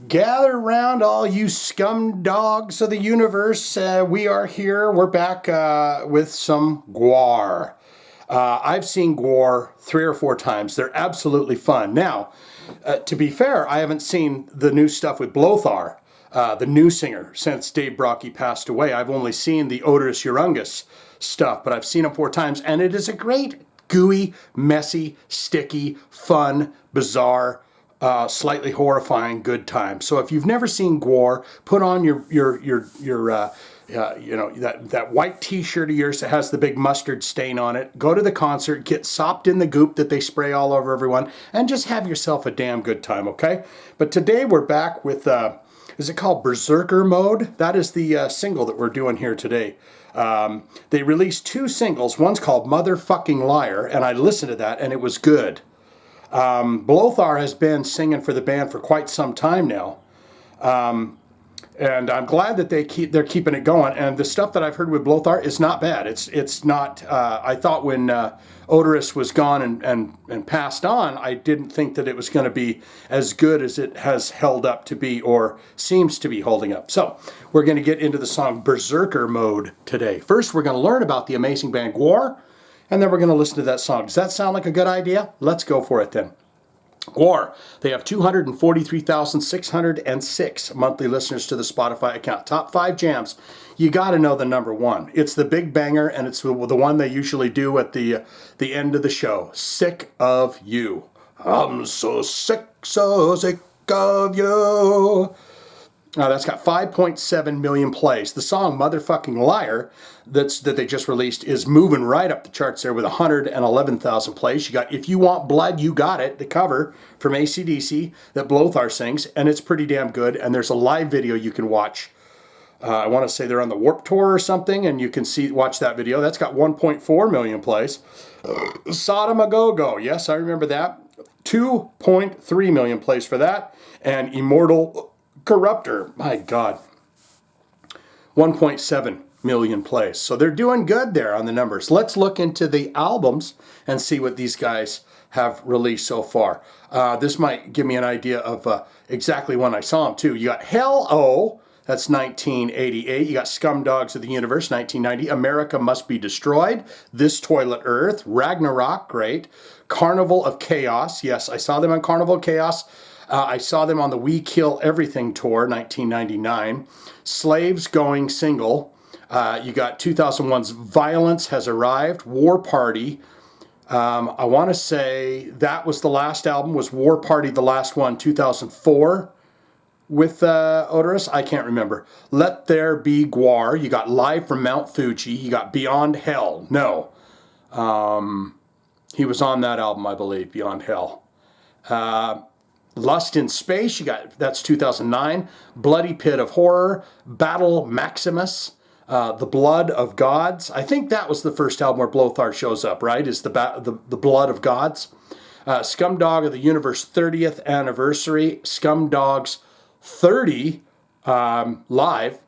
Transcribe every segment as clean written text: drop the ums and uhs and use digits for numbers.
Gather round, all you scum dogs of the universe. We are here. We're back with some Gwar. I've seen Gwar 3 or 4 times. They're absolutely fun. Now, to be fair, I haven't seen the new stuff with Blothar, the new singer, since Dave Brocky passed away. I've only seen the Odorous Urungus stuff, but I've seen him 4 times, and it is a great, gooey, messy, sticky, fun, bizarre, slightly horrifying good time. So if you've never seen Gwar, put on your that white T-shirt of yours that has the big mustard stain on it. Go to the concert, get sopped in the goop that they spray all over everyone, and just have yourself a damn good time. Okay. But today we're back with is it called Berserker Mode? That is the single that we're doing here today. They released 2 singles. One's called Motherfucking Liar, and I listened to that, and it was good. Blothar has been singing for the band for quite some time now, and I'm glad that they're keeping it going. And the stuff that I've heard with Blothar is not bad. It's not. I thought when Odorous was gone and passed on, I didn't think that it was going to be as good as it has held up to be, or seems to be holding up. So we're going to get into the song Berserker Mode today. First, we're going to learn about the amazing band Gwar, and then we're going to listen to that song. Does that sound like a good idea? Let's go for it then. Gwar, they have 243,606 monthly listeners to the Spotify account. Top 5 jams. You got to know the number 1. It's the big banger, and it's the one they usually do at the end of the show. Sick of You. I'm so sick of you. That's got 5.7 million plays. The song Motherfucking Liar that they just released is moving right up the charts there with 111,000 plays. You got If You Want Blood, You Got It, the cover from AC/DC that Blothar sings, and it's pretty damn good. And there's a live video you can watch. I want to say they're on the Warped Tour or something, and you can watch that video. That's got 1.4 million plays. Sodom A Go-Go, yes, I remember that. 2.3 million plays for that. And Immortal Corruptor, my God, 1.7 million plays. So they're doing good there on the numbers. Let's look into the albums and see what these guys have released so far. This might give me an idea of exactly when I saw them too. You got Hell O, that's 1988. You got Scum Dogs of the Universe, 1990. America Must Be Destroyed. This Toilet Earth. Ragnarok, great. Carnival of Chaos. Yes, I saw them on Carnival of Chaos. I saw them on the We Kill Everything tour, 1999. Slaves Going Single. You got 2001's Violence Has Arrived. War Party. I want to say that was the last album. Was War Party the last one, 2004? With Odorous? I can't remember. Let There Be Gwar. You got Live from Mount Fuji. You got Beyond Hell. No. He was on that album, I believe, Beyond Hell. Lust in Space, that's 2009. Bloody Pit of Horror, Battle Maximus, The Blood of Gods. I think that was the first album where Blothar shows up, right? Is the Blood of Gods. Scum Dog of the Universe 30th Anniversary, Scum Dogs 30 Live,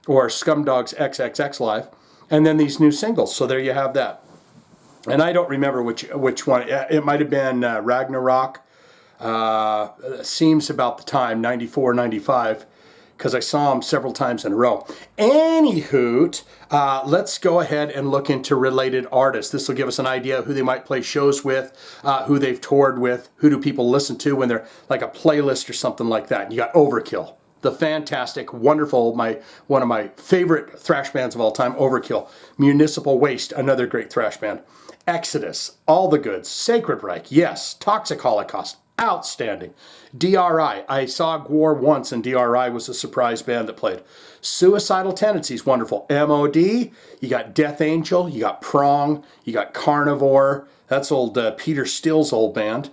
or Scum Dogs XXX Live, and then these new singles. So there you have that. And I don't remember which one. It might have been Ragnarok. Seems about the time, 94, 95, because I saw them several times in a row. Anywho, let's go ahead and look into related artists. This will give us an idea of who they might play shows with, who they've toured with, who do people listen to when they're like a playlist or something like that. You got Overkill, the fantastic, wonderful, one of my favorite thrash bands of all time, Overkill. Municipal Waste, another great thrash band. Exodus, All the Goods. Sacred Reich, yes. Toxic Holocaust, outstanding. DRI, I saw Gwar once, and DRI was a surprise band that played. Suicidal Tendencies, wonderful. MOD, you got Death Angel, you got Prong, you got Carnivore. That's old Peter Still's old band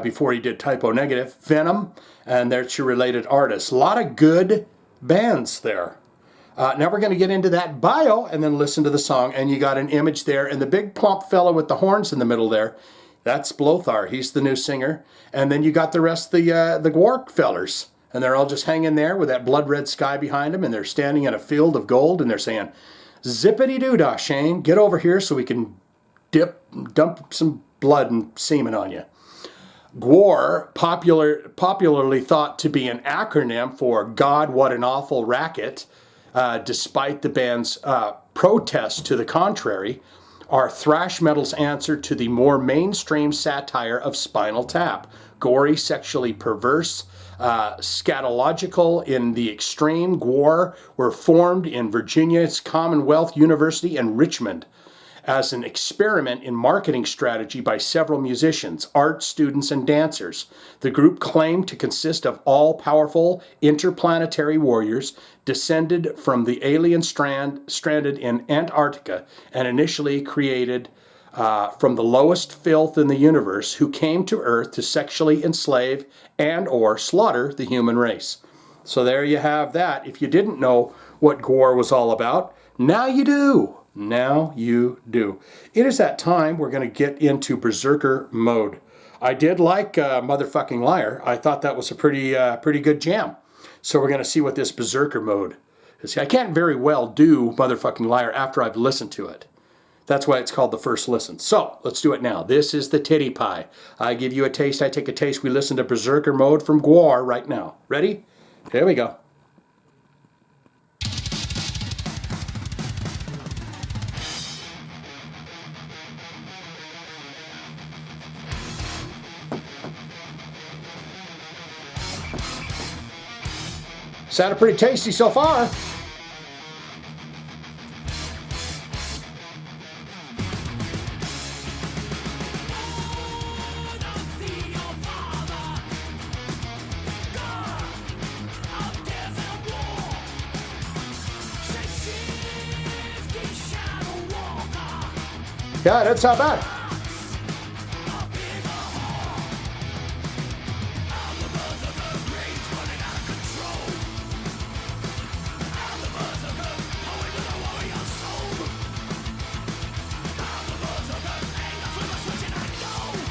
before he did Typo Negative. Venom, and there's your related artists. A lot of good bands there. Now we're going to get into that bio and then listen to the song. And you got an image there, and the big plump fellow with the horns in the middle there, that's Blothar. He's the new singer. And then you got the rest of the Gwar fellers. And they're all just hanging there with that blood red sky behind them. And they're standing in a field of gold. And they're saying, zippity-doo-dah, Shane. Get over here so we can dump some blood and semen on you. Gwar, popularly thought to be an acronym for God, What an Awful Racket, despite the band's protests to the contrary, are thrash metal's answer to the more mainstream satire of Spinal Tap. Gory, sexually perverse, scatological in the extreme, Gwar were formed in Virginia's Commonwealth University in Richmond as an experiment in marketing strategy by several musicians, art students, and dancers. The group claimed to consist of all-powerful interplanetary warriors descended from the alien stranded in Antarctica and initially created from the lowest filth in the universe, who came to Earth to sexually enslave and or slaughter the human race. So there you have that. If you didn't know what Gwar was all about, now you do. Now you do. It is that time we're going to get into Berserker Mode. I did like Motherfucking Liar. I thought that was a pretty good jam. So we're going to see what this Berserker Mode is. I can't very well do Motherfucking Liar after I've listened to it. That's why it's called the first listen. So let's do it now. This is the titty pie. I give you a taste, I take a taste. We listen to Berserker Mode from Gwar right now. Ready? Here we go. Sounded pretty tasty so far. Yeah, that's not bad.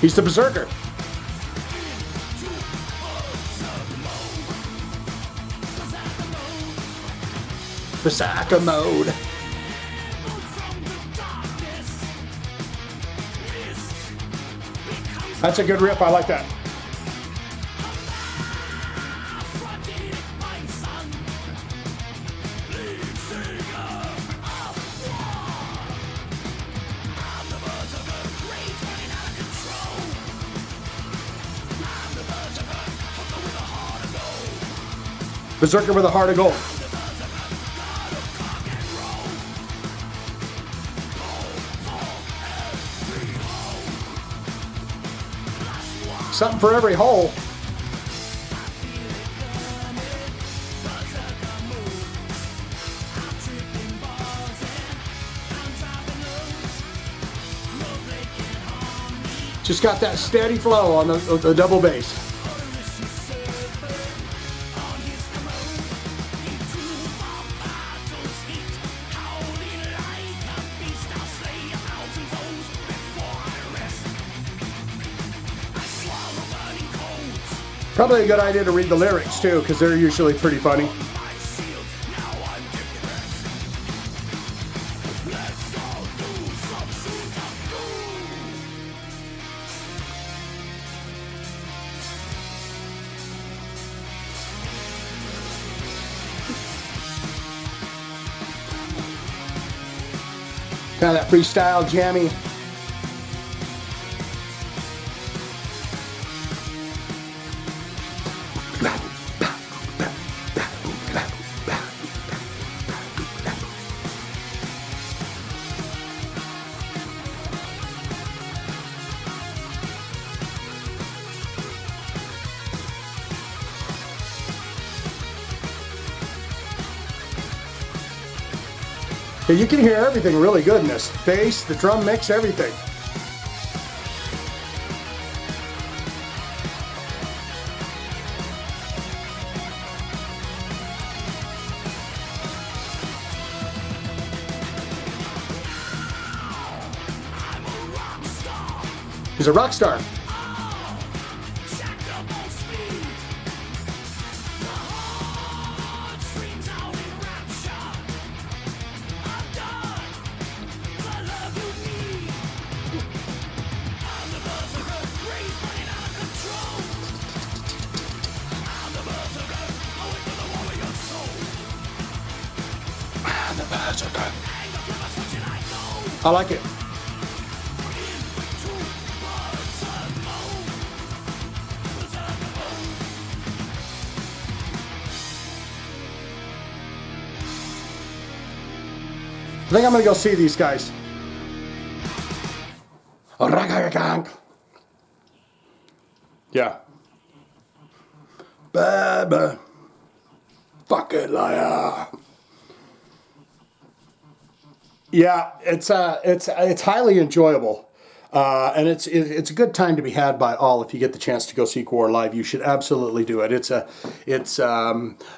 He's the Berserker. Berserker Mode. That's a good riff. I like that. Berserker with a heart of gold. Something for every hole. Just got that steady flow on the double bass. Probably a good idea to read the lyrics too, because they're usually pretty funny. Kind of that freestyle jammy. Yeah, you can hear everything really good in this. Bass, the drum mix, everything. He's a rock star. Berserker. I like it. I think I'm gonna go see these guys. Yeah. Baby. Fucking liar. Yeah, it's highly enjoyable. And it's a good time to be had by all. If you get the chance to go see Gwar live, you should absolutely do it.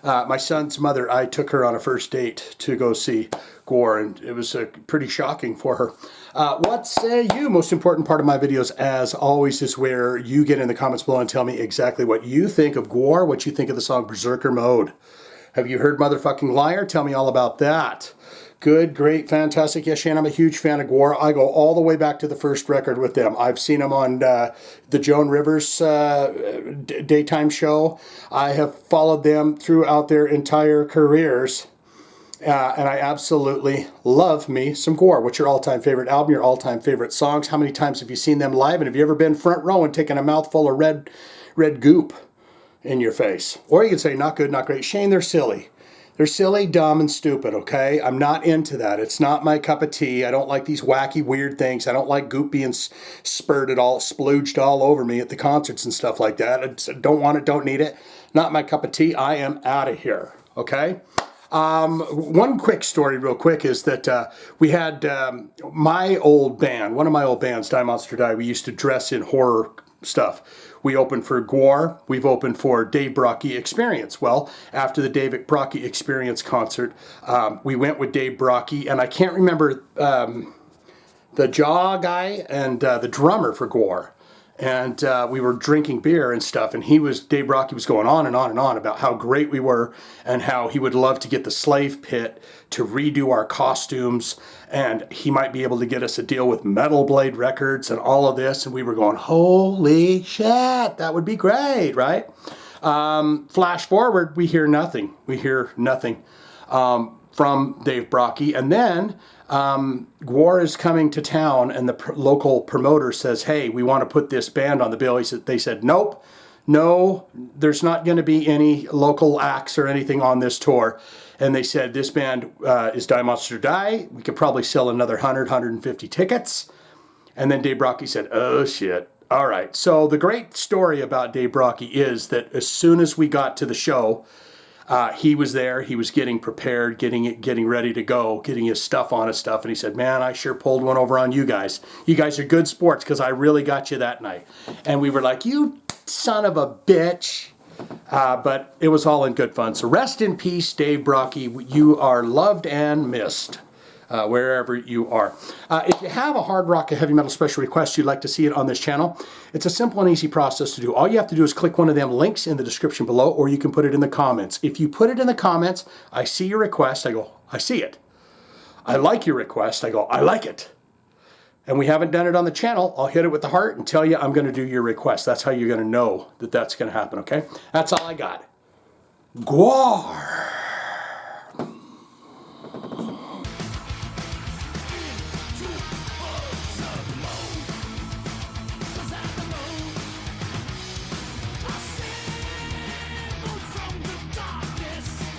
My son's mother, I took her on a first date to go see Gwar, and it was pretty shocking for her. What say you? Most important part of my videos, as always, is where you get in the comments below and tell me exactly what you think of Gwar, what you think of the song Berserker Mode. Have you heard Motherfucking Liar? Tell me all about that. Good, great, fantastic. Yes, Shane, I'm a huge fan of Gwar. I go all the way back to the first record with them. I've seen them on the Joan Rivers daytime show. I have followed them throughout their entire careers. And I absolutely love me some Gwar. What's your all-time favorite album, your all-time favorite songs? How many times have you seen them live? And have you ever been front row and taken a mouthful of red goop in your face? Or you could say, not good, not great. Shane, they're silly. They're silly, dumb, and stupid, okay? I'm not into that. It's not my cup of tea. I don't like these wacky, weird things. I don't like goop being splooged all over me at the concerts and stuff like that. I don't want it, don't need it. Not my cup of tea. I am out of here, okay? One quick story real quick is that we had my old band, one of my old bands, Die Monster Die, we used to dress in horror stuff. We opened for Gwar. We've opened for Dave Brockie Experience. Well, after the Dave Brockie Experience concert, we went with Dave Brockie, and I can't remember the jaw guy and the drummer for Gwar. And we were drinking beer and stuff, and Dave Brockie was going on and on and on about how great we were and how he would love to get the Slave Pit to redo our costumes, and he might be able to get us a deal with Metal Blade Records and all of this. And we were going, holy shit, that would be great, right? Flash forward, we hear nothing. We hear nothing from Dave Brockie. And then Gwar is coming to town, and the local promoter says, hey, we want to put this band on the bill. They said, nope, no, there's not going to be any local acts or anything on this tour. And they said, this band is Die Monster Die. We could probably sell another 150 tickets. And then Dave Brockie said, oh, shit. All right. So the great story about Dave Brockie is that as soon as we got to the show, he was there. He was getting prepared, getting ready to go, getting his stuff on his stuff. And he said, man, I sure pulled one over on you guys. You guys are good sports because I really got you that night. And we were like, you son of a bitch. But it was all in good fun. So rest in peace, Dave Brockie. You are loved and missed wherever you are. If you have a hard rock or heavy metal special request, you'd like to see it on this channel, it's a simple and easy process to do. All you have to do is click one of them links in the description below, or you can put it in the comments. If you put it in the comments, I see your request. I go, I see it. I like your request. I go, I like it. And we haven't done it on the channel, I'll hit it with the heart and tell you I'm going to do your request. That's how you're going to know that that's going to happen, okay? That's all I got. Gwar!